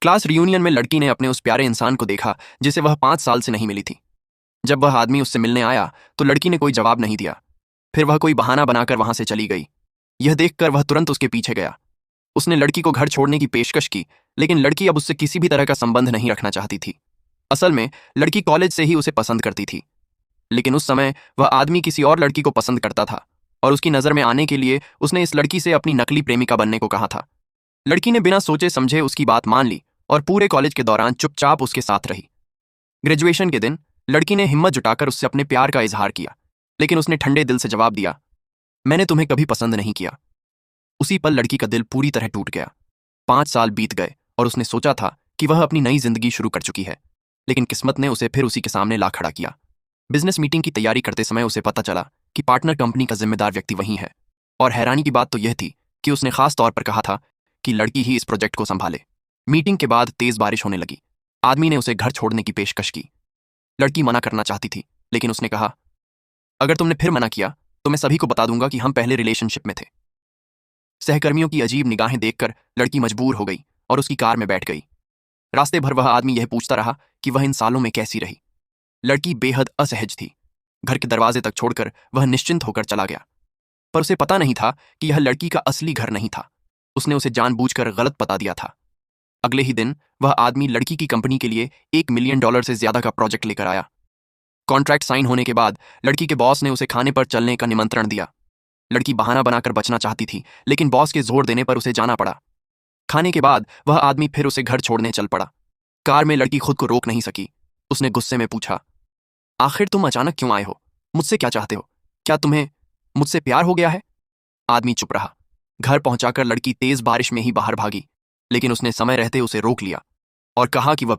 Class reunion में लड़की ने अपने उस प्यारे इंसान को देखा जिसे वह 5 साल से नहीं मिली थी। जब वह आदमी उससे मिलने आया तो लड़की ने कोई जवाब नहीं दिया। फिर वह कोई बहाना बनाकर वहां से चली गई। यह देखकर वह तुरंत उसके पीछे गया। उसने लड़की को घर छोड़ने की पेशकश की, लेकिन लड़की अब उससे किसी भी तरह का संबंध नहीं रखना चाहती थी। असल में लड़की कॉलेज से ही उसे पसंद करती थी, लेकिन उस समय वह आदमी किसी और लड़की को पसंद करता था और उसकी नज़र में आने के लिए उसने इस लड़की से अपनी नकली प्रेमिका बनने को कहा था। लड़की ने बिना सोचे समझे उसकी बात मान ली और पूरे कॉलेज के दौरान चुपचाप उसके साथ रही। ग्रेजुएशन के दिन लड़की ने हिम्मत जुटाकर उससे अपने प्यार का इजहार किया, लेकिन उसने ठंडे दिल से जवाब दिया, मैंने तुम्हें कभी पसंद नहीं किया। उसी पल लड़की का दिल पूरी तरह टूट गया। 5 साल बीत गए और उसने सोचा था कि वह अपनी नई जिंदगी शुरू कर चुकी है, लेकिन किस्मत ने उसे फिर उसी के सामने ला खड़ा किया। बिजनेस मीटिंग की तैयारी करते समय उसे पता चला कि पार्टनर कंपनी का जिम्मेदार व्यक्ति वही है, और हैरानी की बात तो यह थी कि उसने खास तौर पर कहा था कि लड़की ही इस प्रोजेक्ट को संभाले। मीटिंग के बाद तेज बारिश होने लगी। आदमी ने उसे घर छोड़ने की पेशकश की। लड़की मना करना चाहती थी, लेकिन उसने कहा, अगर तुमने फिर मना किया तो मैं सभी को बता दूंगा कि हम पहले रिलेशनशिप में थे। सहकर्मियों की अजीब निगाहें देखकर लड़की मजबूर हो गई और उसकी कार में बैठ गई। रास्ते भर वह आदमी यह पूछता रहा कि वह इन सालों में कैसी रही। लड़की बेहद असहज थी। घर के दरवाजे तक छोड़कर वह निश्चिंत होकर चला गया, पर उसे पता नहीं था कि यह लड़की का असली घर नहीं था। उसने उसे जानबूझकर गलत पता दिया था। अगले ही दिन वह आदमी लड़की की कंपनी के लिए $1 मिलियन से ज्यादा का प्रोजेक्ट लेकर आया। कॉन्ट्रैक्ट साइन होने के बाद लड़की के बॉस ने उसे खाने पर चलने का निमंत्रण दिया। लड़की बहाना बनाकर बचना चाहती थी, लेकिन बॉस के जोर देने पर उसे जाना पड़ा। खाने के बाद वह आदमी फिर उसे घर छोड़ने चल पड़ा। कार में लड़की खुद को रोक नहीं सकी। उसने गुस्से में पूछा, आखिर तुम अचानक क्यों आए हो? मुझसे क्या चाहते हो? क्या तुम्हें मुझसे प्यार हो गया है? आदमी चुप रहा। घर पहुंचाकर लड़की तेज बारिश में ही बाहर भागी, लेकिन उसने समय रहते उसे रोक लिया और कहा कि वह